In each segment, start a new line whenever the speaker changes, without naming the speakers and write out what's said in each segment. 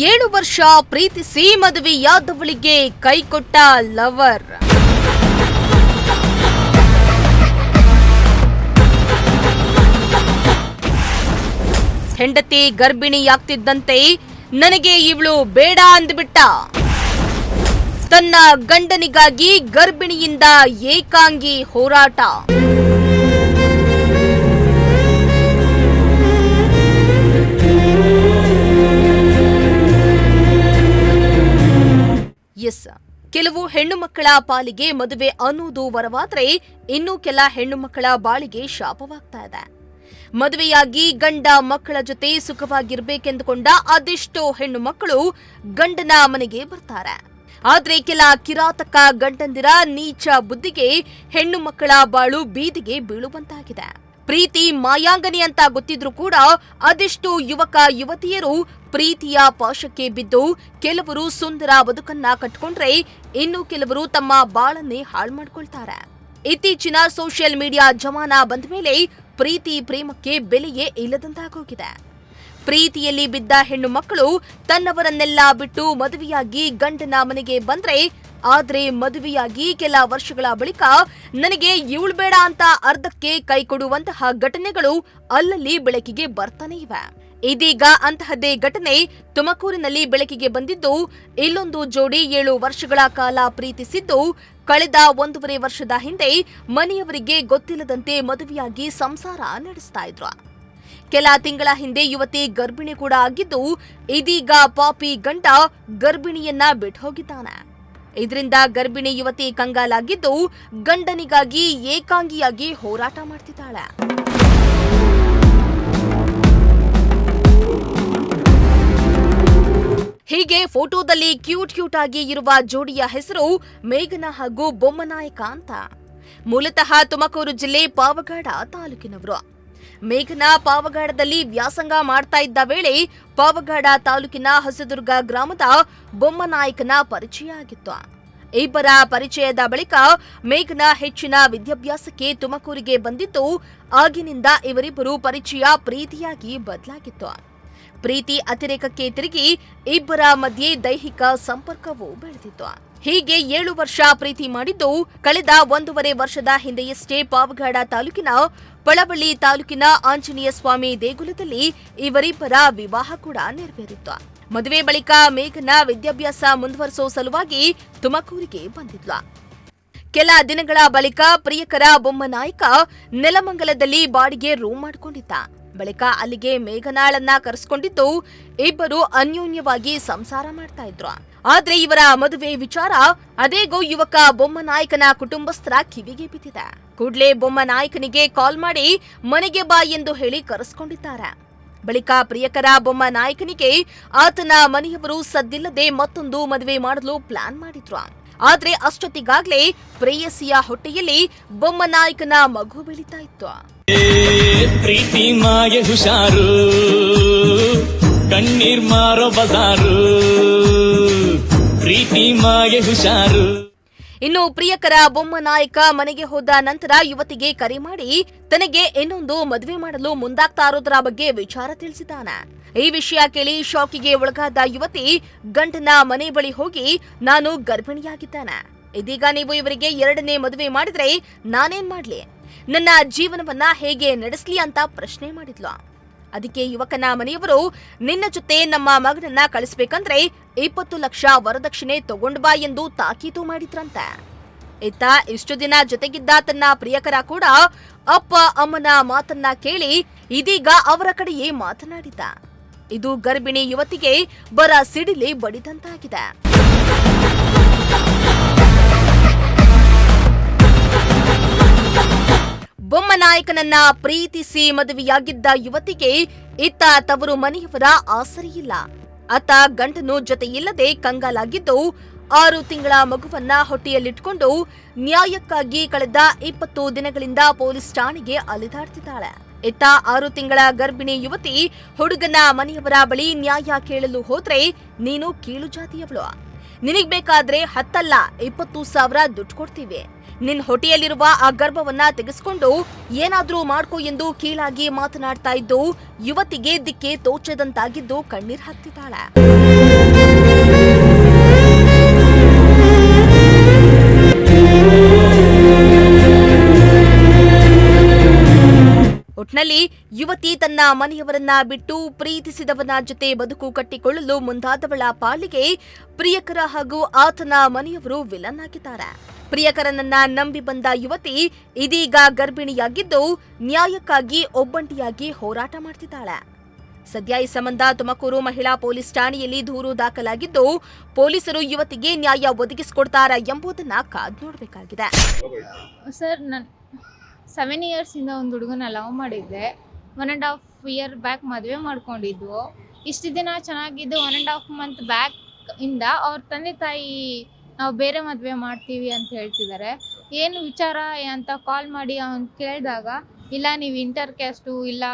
7 ವರ್ಷ ಪ್ರೀತಿಸಿ ಮದುವೆಯಾದವಳಿಗೆ ಕೈಕೊಟ್ಟ ಲವರ್. ಹೆಂಡತಿ ಗರ್ಭಿಣಿಯಾಗ್ತಿದ್ದಂತೆ ನನಗೆ ಇವಳು ಬೇಡ ಅಂದ್ಬಿಟ್ಟ. ತನ್ನ ಗಂಡನಿಗಾಗಿ ಗರ್ಭಿಣಿಯಿಂದ ಏಕಾಂಗಿ ಹೋರಾಟ. ಕೆಲವು ಹೆಣ್ಣು ಮಕ್ಕಳ ಪಾಲಿಗೆ ಮದುವೆ ಅನ್ನೋದು ವರವಾದ್ರೆ ಇನ್ನು ಕೆಲ ಹೆಣ್ಣು ಮಕ್ಕಳ ಬಾಳಿಗೆ ಶಾಪವಾಗ್ತಾ ಇದೆ. ಮದುವೆಯಾಗಿ ಗಂಡ ಮಕ್ಕಳ ಜೊತೆ ಸುಖವಾಗಿರ್ಬೇಕೆಂದುಕೊಂಡ ಅದೆಷ್ಟೋ ಹೆಣ್ಣು ಮಕ್ಕಳು ಗಂಡನ ಮನೆಗೆ ಬರ್ತಾರೆ. ಆದ್ರೆ ಕೆಲ ಕಿರಾತಕ ಗಂಡಂದಿರ ನೀಚ ಬುದ್ಧಿಗೆ ಹೆಣ್ಣು ಮಕ್ಕಳ ಬಾಳು ಬೀದಿಗೆ ಬೀಳುವಂತಾಗಿದೆ. ಪ್ರೀತಿ ಮಾಯಾಂಗನಿ ಅಂತ ಗೊತ್ತಿದ್ರೂ ಕೂಡ ಅದೆಷ್ಟು ಯುವಕ ಯುವತಿಯರು ಪ್ರೀತಿಯ ಪಾಶಕ್ಕೆ ಬಿದ್ದು ಕೆಲವರು ಸುಂದರ ಬದುಕನ್ನ ಕಟ್ಕೊಂಡ್ರೆ ಇನ್ನು ಕೆಲವರು ತಮ್ಮ ಬಾಳನ್ನೇ ಹಾಳು ಮಾಡ್ಕೊಳ್ತಾರೆ. ಇತ್ತೀಚಿನ ಸೋಷಿಯಲ್ ಮೀಡಿಯಾ ಜಮಾನ ಬಂದ ಮೇಲೆ ಪ್ರೀತಿ ಪ್ರೇಮಕ್ಕೆ ಬೆಲೆಯೇ ಇಲ್ಲದಂತಾಗೋಗಿದೆ. ಪ್ರೀತಿಯಲ್ಲಿ ಬಿದ್ದ ಹೆಣ್ಣು ಮಕ್ಕಳು ತನ್ನವರನ್ನೆಲ್ಲ ಬಿಟ್ಟು ಮದುವೆಯಾಗಿ ಗಂಡನ ಮನೆಗೆ ಬಂದ್ರೆ, ಆದ್ರೆ ಮದುವೆಯಾಗಿ ಕೆಲ ವರ್ಷಗಳ ಬಳಿಕ ನನಗೆ ಇವಳು ಬೇಡ ಅಂತ ಅರ್ಧಕ್ಕೆ ಕೈ ಕೊಡುವಂತಹ ಘಟನೆಗಳು ಅಲ್ಲಲ್ಲಿ ಬೆಳಕಿಗೆ ಬರ್ತಾನೆ ಇವೆ. ಇದೀಗ ಅಂತಹದ್ದೇ ಘಟನೆ ತುಮಕೂರಿನಲ್ಲಿ ಬೆಳಕಿಗೆ ಬಂದಿದ್ದು, ಇಲ್ಲೊಂದು ಜೋಡಿ 7 ವರ್ಷಗಳ ಕಾಲ ಪ್ರೀತಿಸಿದ್ದು ಕಳೆದ 1.5 ವರ್ಷದ ಹಿಂದೆ ಮನೆಯವರಿಗೆ ಗೊತ್ತಿಲ್ಲದಂತೆ ಮದುವೆಯಾಗಿ ಸಂಸಾರ ನಡೆಸ್ತಾ ಇದ್ರು. ಕೆಲ ತಿಂಗಳ ಹಿಂದೆ ಯುವತಿ ಗರ್ಭಿಣಿ ಕೂಡ ಆಗಿದ್ದು, ಇದೀಗ ಪಾಪಿ ಗಂಡ ಗರ್ಭಿಣಿಯನ್ನ ಬಿಟ್ಟು ಹೋಗಿದ್ದಾನೆ. ಇದರಿಂದ ಗರ್ಭಿಣಿ ಯುವತಿ ಕಂಗಾಲಾಗಿದ್ದು ಗಂಡನಿಗಾಗಿ ಏಕಾಂಗಿಯಾಗಿ ಹೋರಾಟ ಮಾಡ್ತಿದ್ದಾಳೆ. ಹೀಗೆ ಫೋಟೋದಲ್ಲಿ ಕ್ಯೂಟ್ ಆಗಿ ಇರುವ ಜೋಡಿಯ ಹೆಸರು ಮೇಘನಾ ಹಾಗೂ ಬೊಮ್ಮನಾಯಕ ಅಂತ. ಮೂಲತಃ ತುಮಕೂರು ಜಿಲ್ಲೆ ಪಾವಗಡ ತಾಲೂಕಿನವರು. ಮೇಘನಾ ಪಾವಗಡದಲ್ಲಿ ವ್ಯಾಸಂಗ ಮಾಡ್ತಾ ಇದ್ದ ವೇಳೆ ಪಾವಗಡ ತಾಲೂಕಿನ ಹೊಸದುರ್ಗ ಗ್ರಾಮದ ಬೊಮ್ಮನಾಯಕನ ಪರಿಚಯ ಆಗಿತ್ತು. ಇಬ್ಬರ ಪರಿಚಯದ ಬಳಿಕ ಮೇಘನಾ ಹೆಚ್ಚಿನ ವಿದ್ಯಾಭ್ಯಾಸಕ್ಕೆ ತುಮಕೂರಿಗೆ ಬಂದಿದ್ದು, ಆಗಿನಿಂದ ಇವರಿಬ್ಬರು ಪರಿಚಯ ಪ್ರೀತಿಯಾಗಿ ಬದಲಾಗಿತ್ತು. ಪ್ರೀತಿ ಅತಿರೇಕಕ್ಕೆ ತಿರುಗಿ ಇಬ್ಬರ ಮಧ್ಯೆ ದೈಹಿಕ ಸಂಪರ್ಕವೂ ಬೆಳೆದಿತ್ತು. ಹೀಗೆ 7 ವರ್ಷ ಪ್ರೀತಿ ಮಾಡಿದ್ದು, ಕಳೆದ 1.5 ವರ್ಷದ ಹಿಂದೆಯಷ್ಟೇ ಪಾವಗಡ ತಾಲೂಕಿನ ಪಳವಳ್ಳಿ ತಾಲೂಕಿನ ಆಂಜನೇಯ ಸ್ವಾಮಿ ದೇಗುಲದಲ್ಲಿ ಇವರಿಬ್ಬರ ವಿವಾಹ ಕೂಡ ನೆರವೇರಿತ್ತು. ಮದುವೆ ಬಳಿಕ ಮೇಘನಾ ವಿದ್ಯಾಭ್ಯಾಸ ಮುಂದುವರಿಸೋ ಸಲುವಾಗಿ ತುಮಕೂರಿಗೆ ಬಂದಿದ್ಲು. ಕೆಲ ದಿನಗಳ ಬಳಿಕ ಪ್ರಿಯಕರ ಬೊಮ್ಮನಾಯಕ ನೆಲಮಂಗಲದಲ್ಲಿ ಬಾಡಿಗೆ ರೂಮ್ ಮಾಡಿಕೊಂಡಿದ್ದ. ಬಳಿಕ ಅಲ್ಲಿಗೆ ಮೇಘನಾಳನ್ನ ಕರೆಸಿಕೊಂಡಿದ್ದು ಇಬ್ಬರು ಅನ್ಯೋನ್ಯವಾಗಿ ಸಂಸಾರ ಮಾಡ್ತಾ ಇದ್ರು. ಆದ್ರೆ ಇವರ ಮದುವೆ ವಿಚಾರ ಅದೇಗೋ ಯುವಕ ಬೊಮ್ಮನಾಯಕನ ಕುಟುಂಬಸ್ಥರ ಕಿವಿಗೆ ಬಿದ್ದಿದೆ. ಕೂಡ್ಲೇ ಬೊಮ್ಮನಾಯಕನಿಗೆ ಕಾಲ್ ಮಾಡಿ ಮನೆಗೆ ಬಾ ಎಂದು ಹೇಳಿ ಕರೆಸಿಕೊಂಡಿದ್ದಾರೆ. ಬಳಿಕ ಪ್ರಿಯಕರ ಬೊಮ್ಮನಾಯಕನಿಗೆ ಆತನ ಮನೆಯವರು ಸದ್ದಿಲ್ಲದೆ ಮತ್ತೊಂದು ಮದುವೆ ಮಾಡಲು ಪ್ಲಾನ್ ಮಾಡಿದ್ರು. ಆದ್ರೆ ಅಷ್ಟೊತ್ತಿಗಾಗ್ಲೇ ಪ್ರೇಯಸಿಯ ಹೊಟ್ಟೆಯಲ್ಲಿ ಬೊಮ್ಮನಾಯಕನ ಮಗು ಬೆಳೀತಾ ಇತ್ತು.
ಪ್ರೀತಿ ಮಾಯ ಹುಷಾರು, ಕಣ್ಣೀರ್ ಮಾರೋ ಬಜಾರು, ಪ್ರೀತಿ ಮಾಯ ಹುಷಾರು.
ಇನ್ನು ಪ್ರಿಯಕರ ಬೊಮ್ಮನಾಯಕ ಮನೆಗೆ ಹೋದ ನಂತರ ಯುವತಿಗೆ ಕರೆ ಮಾಡಿ ತನಗೆ ಇನ್ನೊಂದು ಮದುವೆ ಮಾಡಲು ಮುಂದಾಗ್ತಾ ಇರೋದರ ಬಗ್ಗೆ ವಿಚಾರ ತಿಳಿಸಿದ್ದಾನೆ. ಈ ವಿಷಯ ಕೇಳಿ ಶಾಕಿಗೆ ಒಳಗಾದ ಯುವತಿ ಗಂಡನ ಮನೆ ಬಳಿ ಹೋಗಿ, ನಾನು ಗರ್ಭಿಣಿಯಾಗಿದ್ದೇನೆ, ಇದೀಗ ನೀವು ಇವರಿಗೆ 2ನೇ ಮದುವೆ ಮಾಡಿದ್ರೆ ನಾನೇನ್ ಮಾಡ್ಲಿ, ನನ್ನ ಜೀವನವನ್ನ ಹೇಗೆ ನಡೆಸಲಿ ಅಂತ ಪ್ರಶ್ನೆ ಮಾಡಿದ್ಲು. ಅದಕ್ಕೆ ಯುವಕನ ಮನೆಯವರು, ನಿನ್ನ ಜೊತೆ ನಮ್ಮ ಮಗನನ್ನ ಕಳಿಸ್ಬೇಕಂದ್ರೆ 20 ಲಕ್ಷ ವರದಕ್ಷಿಣೆ ತಗೊಂಡ್ ಬಾ ಎಂದು ತಾಕೀತು ಮಾಡಿದ್ರಂತೆ. ಇತ್ತ ಇಷ್ಟು ದಿನ ಜೊತೆಗಿದ್ದ ತನ್ನ ಪ್ರಿಯಕರ ಕೂಡ ಅಪ್ಪ ಅಮ್ಮನ ಮಾತನ್ನ ಕೇಳಿ ಇದೀಗ ಅವರ ಕಡೆಯೇ ಮಾತನಾಡಿದ್ದ. ಇದು ಗರ್ಭಿಣಿ ಯುವತಿಗೆ ಬರ ಸಿಡಿಲಿ ಬಡಿದಂತಾಗಿದೆ. ಬೊಮ್ಮನಾಯಕನನ್ನ ಪ್ರೀತಿಸಿ ಮದುವೆಯಾಗಿದ್ದ ಯುವತಿಗೆ ಇತ್ತ ತವರು ಮನೆಯವರ ಆಸರೆಯಿಲ್ಲ. ಆತ ಗಂಡನು ಜೊತೆ ಇಲ್ಲದೆ ಕಂಗಾಲಾಗಿದ್ದು 6 ತಿಂಗಳ ಮಗುವನ್ನ ಹೊಟ್ಟೆಯಲ್ಲಿಟ್ಕೊಂಡು ನ್ಯಾಯಕ್ಕಾಗಿ ಕಳೆದ 20 ದಿನಗಳಿಂದ ಪೊಲೀಸ್ ಠಾಣೆಗೆ ಅಲೆದಾಡ್ತಿದ್ದಾಳೆ. ಇತ್ತ 6 ತಿಂಗಳ ಗರ್ಭಿಣಿ ಯುವತಿ ಹುಡುಗನ ಮನೆಯವರ ಬಳಿ ನ್ಯಾಯ ಕೇಳಲು ಹೋದ್ರೆ, ನೀನು ಕೀಳು ಜಾತಿಯವಳು, ನಿನಗ್ ಬೇಕಾದ್ರೆ 10 ಅಲ್ಲ 20,000 ದುಡ್ಡು ಕೊಡ್ತೀವಿ, ನಿನ್ ಹೊಟ್ಟೆಯಲ್ಲಿರುವ ಆ ಗರ್ಭವನ್ನ ತೆಗೆಸ್ಕೊಂಡು ಏನಾದ್ರೂ ಮಾಡ್ಕೋ ಎಂದು ಕೀಳಾಗಿ ಮಾತನಾಡ್ತಾ ಇದ್ದು ಯುವತಿಗೆ ದಿಕ್ಕೆ ತೋಚದಂತಾಗಿದ್ದು ಕಣ್ಣೀರ್ ಹಾಕ್ತಿದ್ದಾಳೆ. ಒಟ್ನಲ್ಲಿ ಯುವತಿ ತನ್ನ ಮನೆಯವರನ್ನ ಬಿಟ್ಟು ಪ್ರೀತಿಸಿದವನ ಜೊತೆ ಬದುಕು ಕಟ್ಟಿಕೊಳ್ಳಲು ಮುಂದಾದವಳ ಪಾಲಿಗೆ ಪ್ರಿಯಕರ ಹಾಗೂ ಆತನ ಮನೆಯವರು ವಿಲನ್ ಆಗಿದ್ದಾರೆ. ಪ್ರಿಯಕರನನ್ನ ನಂಬಿ ಬಂದ ಯುವತಿ ಇದೀಗ ಗರ್ಭಿಣಿಯಾಗಿದ್ದು ನ್ಯಾಯಕ್ಕಾಗಿ ಒಬ್ಬಂಟಿಯಾಗಿ ಹೋರಾಟ ಮಾಡ್ತಿದ್ದಾಳೆ. ಸದ್ಯ ಈ ಸಂಬಂಧ ತುಮಕೂರು ಮಹಿಳಾ ಪೊಲೀಸ್ ಠಾಣೆಯಲ್ಲಿ ದೂರು ದಾಖಲಾಗಿದ್ದು ಪೊಲೀಸರು ಯುವತಿಗೆ ನ್ಯಾಯ ಒದಗಿಸಿಕೊಡ್ತಾರಾ ಎಂಬುದನ್ನ ಕಾದು ನೋಡಬೇಕಾಗಿದೆ.
ಸರ್, 7 ಇಯರ್ಸಿಂದ ಒಂದು ಹುಡುಗನ ಲವ್ ಮಾಡಿದ್ದೆ. 1.5 ಇಯರ್ ಬ್ಯಾಕ್ ಮದುವೆ ಮಾಡ್ಕೊಂಡಿದ್ವು. ಇಷ್ಟು ದಿನ ಚೆನ್ನಾಗಿದ್ದು 1.5 ಮಂತ್ ಬ್ಯಾಕ್ ಇಂದ ಅವ್ರ ತಂದೆ ತಾಯಿ ನಾವು ಬೇರೆ ಮದುವೆ ಮಾಡ್ತೀವಿ ಅಂತ ಹೇಳ್ತಿದ್ದಾರೆ. ಏನು ವಿಚಾರ ಅಂತ ಕಾಲ್ ಮಾಡಿ ಅವ್ನು ಕೇಳಿದಾಗ, ಇಲ್ಲ ನೀವು ಇಂಟರ್ ಕ್ಯಾಸ್ಟು, ಇಲ್ಲ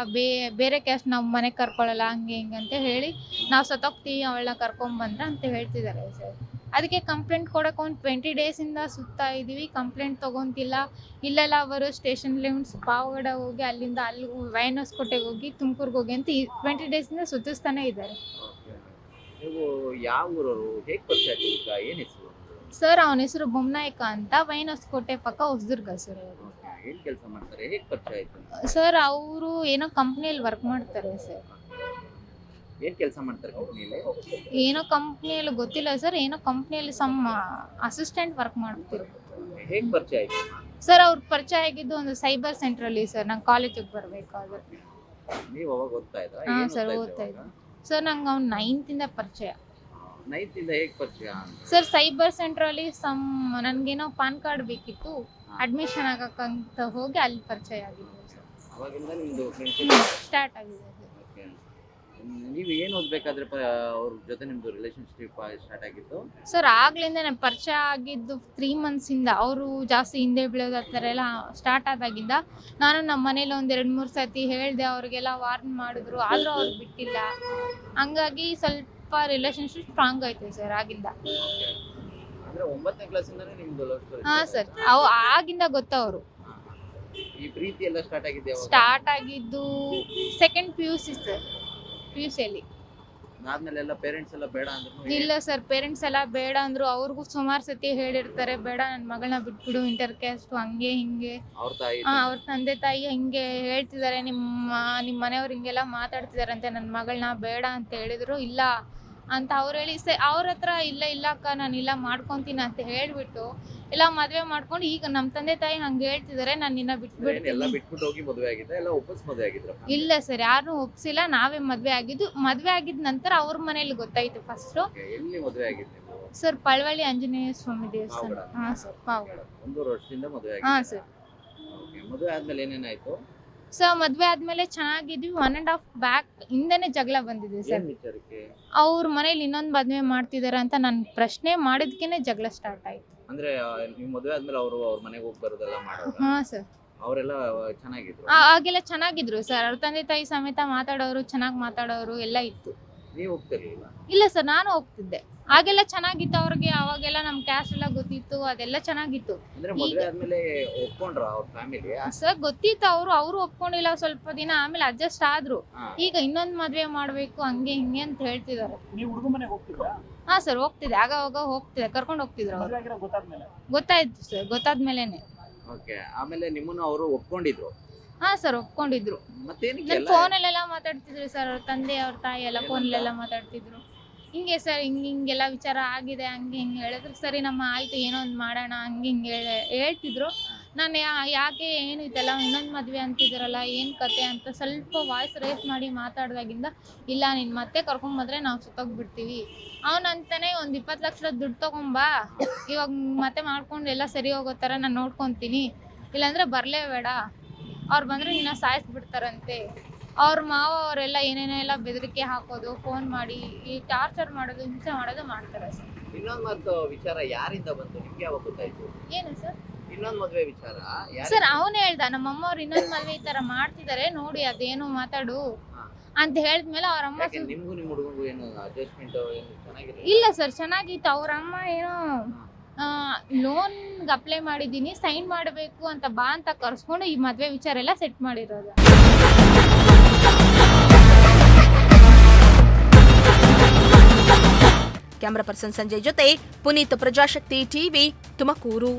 ಬೇರೆ ಕ್ಯಾಸ್ಟ್ ನಾವು ಮನೆಗೆ ಕರ್ಕೊಳ್ಳಲ್ಲ, ಹಂಗೆ ಹಿಂಗೆ ಅಂತ ಹೇಳಿ ನಾವು ಸತ್ತೋಗ್ತೀವಿ, ಅವಳನ್ನ ಕರ್ಕೊಂಬಂದ್ರೆ ಅಂತ ಹೇಳ್ತಿದ್ದಾರೆ ಸರ್. ಅದಕ್ಕೆ ಕಂಪ್ಲೇಂಟ್ ಕೊಡೋಕೆ ಒಂದು 20 ಡೇಸಿಂದ ಸುತ್ತಾ ಇದ್ದೀವಿ. ಕಂಪ್ಲೇಂಟ್ ತೊಗೊತಿಲ್ಲ. ಇಲ್ಲೆಲ್ಲ ಅವರು ಸ್ಟೇಷನ್ ಲಿಮಿಟ್ಸ್ ಪಾವಗಡ ಹೋಗಿ ಅಲ್ಲಿಂದ ಅಲ್ಲಿ ವೈನ್ ಹೊಸಕೋಟೆಗೆ ಹೋಗಿ ತುಮಕೂರ್ಗೆ ಹೋಗಿ ಅಂತ 20 ಡೇಸಿಂದ ಸುತ್ತಿಸ್ತಾನೆ ಇದ್ದಾರೆ.
ನೀವು ಯಾವ ಊರವರು, ಹೇಗೆ ಪರಿಚಯ ಆಗಿದ್ದೀರಾ, ಏನು ಹೆಸರು?
ಸರ್, ಅವನ ಹೆಸರು ಬೊಮ್ಮನಾಯಕ ಅಂತ, ವೈನ್ ಹೊಸಕೋಟೆ ಪಕ್ಕ ಹೊಸದುರ್ಗ ಸರ್. ಅವರು
ಏನು ಕೆಲಸ ಮಾಡ್ತಾರೆ, ಹೇಗೆ ಪರಿಚಯ ಆಯ್ತು?
ಸರ್, ಅವರು ಏನೋ ಕಂಪ್ನಿಯಲ್ಲಿ ವರ್ಕ್ ಮಾಡ್ತಾರೆ ಸರ್.
ಏನು ಕೆಲಸ ಮಾಡ್ತಾರೆ ಕಂಪ್ನಿಯಲ್ಲಿ?
ಏನೋ ಕಂಪ್ನಿಯಲ್ಲಿ ಗೊತ್ತಿಲ್ಲ ಸರ್, ಏನೋ ಕಂಪ್ನಿಯಲ್ಲಿ ಸಮ್ ಅಸಿಸ್ಟೆಂಟ್ ವರ್ಕ್ ಮಾಡ್ತಿರು.
ಹೇಗೆ ಪರಿಚಯ ಆಯ್ತು
ಸರ್? ಅವ್ರ ಪರಿಚಯ ಆಗಿದ್ದು ಒಂದು ಸೈಬರ್ ಸೆಂಟ್ರಲ್ಲಿ ಸರ್. ನಂಗೆ ಕಾಲೇಜಿಗೆ ಬರಬೇಕಾದ್ರೆ.
ನೀವು ಅವಾಗ ಓದ್ತಾ ಇದ್ರಾ?
ಹಾಂ ಸರ್, ಓದ್ತಾ ಇದ್ದೆ ಸರ್. ನಂಗೆ ಅವ್ನು 9th ಇಂದ ಪರಿಚಯ.
9th ಇಂದ ಹೇಗೆ ಪರಿಚಯ
ಸರ್? ಸೈಬರ್ ಸೆಂಟ್ರಲ್ಲಿ ನನಗೇನೋ ಪಾನ್ ಕಾರ್ಡ್ ಬೇಕಿತ್ತು, ಅಡ್ಮಿಷನ್ ಆಗಕ್ಕಂತ ಹೋಗಿ ಅಲ್ಲಿ ಪರಿಚಯ ಆಗಿದೆ ಸರ್.
ಅವಾಗಿಂದ ನಿಮ್ಮದು ಫ್ರೆಂಡ್ಶಿಪ್
ಸ್ಟಾರ್ಟ್ ಆಗಿದೆ ಸರ್.
ನೀವು ಏನು ಓದಬೇಕಾದ್ರೆ ಅವ್ರ ಜೊತೆ ನಿಮ್ಮದು ರಿಲೇಶನ್ಶಿಪ್ ಸ್ಟಾರ್ಟ್ ಆಗಿತ್ತು?
ಸರ್, ಆಗ್ಲಿಂದ ನಾನು ಪರಿಚಯ ಆಗಿದ್ದು 3 ಮಂತ್ಸಿಂದ. ಅವರು ಜಾಸ್ತಿ ಹಿಂದೆ ಬೀಳೋದು ಆ ಥರ ಎಲ್ಲ ಸ್ಟಾರ್ಟ್ ಆದಾಗಿಂದ ನಾನು ನಮ್ಮ ಮನೇಲಿ ಒಂದು 2-3 ಸತಿ ಹೇಳಿದೆ, ಅವ್ರಿಗೆಲ್ಲ ವಾರ್ನ್ ಮಾಡಿದ್ರು, ಆದರೂ ಅವ್ರು ಬಿಟ್ಟಿಲ್ಲ. ಹಂಗಾಗಿ ಸ್ವಲ್ಪ ರಿಲೇಶನ್ಶಿಪ್ ಸ್ಟ್ರಾಂಗ್ ಆಯ್ತು ಸರ್ ಆಗಿಂದ.
ಅಂದ್ರೆ 9ನೇ ಕ್ಲಾಸಿಂದನೇ ನಿಮ್ಮದು ಲವ್ ಸ್ಟೋರಿ?
ಹಾಂ ಸರ್, ಆಗಿಂದ ಗೊತ್ತವರು.
ಈ ಪ್ರೀತಿ ಎಲ್ಲ ಸ್ಟಾರ್ಟ್ ಆಗಿದ್ದು ಯಾವಾಗ?
ಸ್ಟಾರ್ಟ್ ಆಗಿದ್ದು 2nd PUC ಸರ್. PUCಯಲ್ಲಿ
ಆದ್ಮೇಲೆ ಎಲ್ಲ ಪೇರೆಂಟ್ಸ್ ಎಲ್ಲ ಬೇಡ ಅಂದ್ರು?
ಇಲ್ಲ ಸರ್, ಪೇರೆಂಟ್ಸ್ ಎಲ್ಲ ಬೇಡ ಅಂದ್ರು. ಅವ್ರಿಗೂ ಸುಮಾರು ಸತಿ ಹೇಳಿರ್ತಾರೆ, ಬೇಡ ನನ್ನ ಮಗಳನ್ನ ಬಿಟ್ಬಿಡು, ಇಂಟರ್ ಕ್ಯಾಸ್ಟ್ ಹಂಗೆ ಹಿಂಗೆ.
ಅವ್ರ ತಾಯಿ
ಅವ್ರ ತಂದೆ ತಾಯಿ ಹಿಂಗೆ ಹೇಳ್ತಿದ್ದಾರೆ, ನಿಮ್ಮ ಮನೆಯವ್ರು ಹಿಂಗೆಲ್ಲ ಮಾತಾಡ್ತಿದಾರಂತೆ, ನನ್ನ ಮಗಳನ್ನ ಬೇಡ ಅಂತ ಹೇಳಿದ್ರು. ಇಲ್ಲ ಅಂತ ಅವ್ರು ಹೇಳಿ ಅವ್ರ ಹತ್ರ ಇಲ್ಲ ಅಕ್ಕ ನಾನು ಇಲ್ಲ ಮಾಡ್ಕೊತೀನಿ ಅಂತ ಹೇಳ್ಬಿಟ್ಟು ಎಲ್ಲ ಮದುವೆ ಮಾಡ್ಕೊಂಡು ಈಗ ನಮ್ಮ ತಂದೆ ತಾಯಿ ಹಂಗೆ ಹೇಳ್ತಿದ್ದಾರೆ, ನಾನು ನಿನ್ನ
ಎಲ್ಲ ಬಿಟ್ಬಿಟ್ಟು ಹೋಗಿ ಮದುವೆ ಆಗಿದ್ದ? ಎಲ್ಲ ವಾಪಸ್ ಮದುವೆ ಆಗಿದ್ರ?
ಇಲ್ಲ ಸರ್, ಯಾರನ್ನೂ ಒಪ್ಸಿಲ್ಲ, ನಾವೇ ಮದುವೆ ಆಗಿದ್ದು. ಮದುವೆ ಆಗಿದ ನಂತರ ಅವ್ರ ಮನೇಲಿ ಗೊತ್ತಾಯ್ತು ಫಸ್ಟ್.
ಎಲ್ಲಿ ಮದುವೆ ಆಗಿದ್ದು
ಸರ್? ಪಳವಳ್ಳಿ ಆಂಜನೇಯ ಸ್ವಾಮಿ ದೇವಸ್ಥಾನ. ಹಾಂ ಸರ್, ಪಾವಗಡ.
1 ವರ್ಷದಿಂದ ಮದುವೆ ಆಗಿದೆ?
ಹಾಂ ಸರ್.
ಮದುವೆ ಆದ್ಮೇಲೆ ಏನೇನಾಯ್ತು?
ಸರ್, ಮದುವೆ ಆದ್ಮೇಲೆ ಚೆನ್ನಾಗಿದ್ವಿ. 1.5 ಬ್ಯಾಕ್ ಇಂದನೇ ಜಗಳ ಬಂದಿದೆ ಸರ್. ಅವ್ರ ಮನೇಲಿ ಇನ್ನೊಂದು ಮದುವೆ ಮಾಡ್ತಿದಾರೆ ಅಂತ ನಾನು ಪ್ರಶ್ನೆ ಮಾಡಿದ್ಕೇನೆ ಜಗಳ ಸ್ಟಾರ್ಟ್ ಆಯ್ತು.
ಅಂದ್ರೆ ನೀವು ಮದುವೆ ಆದ್ಮೇಲೆ ಅವ್ರ ಮನೆಗೆ ಹೋಗಿ ಬರೋದೆಲ್ಲ ಮಾಡೋರು?
ಹಾಂ ಸರ್.
ಅವರೆಲ್ಲ ಚೆನ್ನಾಗಿದ್ರು?
ಆಗೆಲ್ಲ ಚೆನ್ನಾಗಿದ್ರು ಸರ್. ಅವ್ರ ತಂದೆ ತಾಯಿ ಸಮೇತ ಮಾತಾಡೋರು, ಚೆನ್ನಾಗಿ ಮಾತಾಡೋರು ಎಲ್ಲ ಇತ್ತು.
ನೀವು ಹೋಗ್ತಿರ್ಲಿಲ್ಲ?
ಇಲ್ಲ ಸರ್, ನಾನು ಹೋಗ್ತಿದ್ದೆ. ಆಗೆಲ್ಲ ಚೆನ್ನಾಗಿತ್ತು ಅವ್ರಿಗೆ. ಅವಾಗೆಲ್ಲ ನಮ್ಮ ಕ್ಯಾಸ್ಟ್ ಎಲ್ಲ ಗೊತ್ತಿತ್ತು, ಅದೆಲ್ಲ ಚೆನ್ನಾಗಿತ್ತು.
ಅಂದ್ರೆ ಮದುವೆ ಆದ್ಮೇಲೆ ಒಪ್ಕೊಂಡ್ರ ಅವ್ರ ಫ್ಯಾಮಿಲಿ?
ಸರ್, ಗೊತ್ತಿತ್ತು. ಅವರು ಒಪ್ಕೊಂಡಿಲ್ಲ ಸ್ವಲ್ಪ ದಿನ, ಆಮೇಲೆ ಅಡ್ಜಸ್ಟ್ ಆದ್ರು. ಈಗ ಇನ್ನೊಂದು ಮದುವೆ ಮಾಡ್ಬೇಕು ಹಂಗೆ ಹಿಂಗೆ ಅಂತ ಹೇಳ್ತಿದ್ದಾರೆ.
ನೀವು ಹುಡುಗ ಮನೆಗೆ ಹೋಗ್ತಿದ್ರಾ?
ಹಾಂ ಸರ್, ಹೋಗ್ತಿದ್ದೆ. ಆಗ ಹೋಗ್ತಿದ್ದೆ, ಕರ್ಕೊಂಡು ಹೋಗ್ತಿದ್ರು ಅವ್ರು. ಗೊತ್ತಾಯ್ತು ಸರ್, ಗೊತ್ತಾದ್ಮೇಲೆನೆ.
ಓಕೆ. ಆಮೇಲೆ ನಿಮ್ಮನ್ನು ಅವರು ಒಪ್ಕೊಂಡಿದ್ರು?
ಹಾಂ ಸರ್, ಒಪ್ಕೊಂಡಿದ್ರು. ನನ್ನ ಫೋನಲ್ಲೆಲ್ಲ ಮಾತಾಡ್ತಿದ್ರು ಸರ್. ಅವ್ರ ತಂದೆ ಅವ್ರ ತಾಯಿ ಎಲ್ಲ ಫೋನಲ್ಲೆಲ್ಲ ಮಾತಾಡ್ತಿದ್ರು. ಹಿಂಗೆ ಸರ್, ಹಿಂಗೆಲ್ಲ ವಿಚಾರ ಆಗಿದೆ ಹಂಗೆ ಹಿಂಗೆ ಹೇಳಿದ್ರು. ಸರಿ ನಮ್ಮ ಆಯಿತು, ಏನೋ ಒಂದು ಮಾಡೋಣ ಹಂಗೆ ಹಿಂಗೆ ಹೇಳ್ತಿದ್ರು. ನಾನು ಯಾಕೆ ಏನು ಇದೆಲ್ಲ ಇನ್ನೊಂದು ಮದುವೆ ಅಂತಿದ್ದಾರಲ್ಲ, ಏನು ಕತೆ ಅಂತ ಸ್ವಲ್ಪ ವಾಯ್ಸ್ ರೇಸ್ ಮಾಡಿ ಮಾತಾಡ್ದಾಗಿಂದ, ಇಲ್ಲ ನೀನು ಮತ್ತೆ ಕರ್ಕೊಂಬಂದ್ರೆ ನಾವು ಸುತ್ತೋಗ್ಬಿಡ್ತೀವಿ. ಅವನಂತಾನೆ ಒಂದು 20 ಲಕ್ಷ ದುಡ್ಡು ತೊಗೊಂಬಾ, ಇವಾಗ ಮತ್ತೆ ಮಾಡ್ಕೊಂಡು ಎಲ್ಲ ಸರಿ ಹೋಗೋ ಥರ ನಾನು ನೋಡ್ಕೊತೀನಿ, ಇಲ್ಲಾಂದರೆ ಬರಲೇ ಬೇಡ, ಅವ್ರು ಬಂದರೆ ನಿನ್ನ ಸಾಯಿಸ್ಬಿಡ್ತಾರಂತೆ. ಅವ್ರ ಮಾವ ಅವರೆಲ್ಲ ಏನೇನೋ ಎಲ್ಲ ಬೆದರಿಕೆ ಹಾಕೋದು, ಫೋನ್ ಮಾಡಿ ಈ ಟಾರ್ಚರ್ ಮಾಡೋದು, ಹಿಂಸೆ ಮಾಡೋದು ಮಾಡ್ತಾರೆ ಸರ್.
ಇನ್ನೊಂದು ಮತ್ತು ವಿಚಾರ ಯಾರಿಂದ ಬಂತು ನಿಮ್ಗೆ ಯಾವಾಗ ಗೊತ್ತಾಯ್ತು?
ಏನು ಸರ್?
ಇನ್ನೊಂದು ಮದುವೆ ವಿಚಾರ
ಸರ್, ಅವನೇ ಹೇಳ್ದ, ನಮ್ಮಮ್ಮ ಅವ್ರು ಇನ್ನೊಂದು ಮದುವೆ ಈ ಥರ ಮಾಡ್ತಿದ್ದಾರೆ ನೋಡಿ, ಅದೇನು ಮಾತಾಡು ಅಂತ ಹೇಳಿದ್ಮೇಲೆ ಅವ್ರ ಅಮ್ಮ.
ನಿಮ್ಗೂ ನಿಮ್ಮ ಹುಡುಗಂಗೂ ಏನು ಅಡ್ಜಸ್ಟ್ಮೆಂಟ್ ಏನು ಚೆನ್ನಾಗಿದೆ?
ಇಲ್ಲ ಸರ್, ಚೆನ್ನಾಗಿತ್ತು. ಅವ್ರ ಅಮ್ಮ ಏನೋ ಲೋನ್ಗೆ ಅಪ್ಲೈ ಮಾಡಿದ್ದೀನಿ, ಸೈನ್ ಮಾಡಬೇಕು ಅಂತ ಬಾ ಅಂತ ಕರ್ಸ್ಕೊಂಡು ಈ ಮದುವೆ ವಿಚಾರ ಎಲ್ಲ ಸೆಟ್ ಮಾಡಿರೋದು.
ಕ್ಯಾಮರಾ ಪರ್ಸನ್ ಸಂಜಯ್ ಜೊತೆ ಪುನೀತ್, ಪ್ರಜಾಶಕ್ತಿ ಟಿವಿ, ತುಮಕೂರು.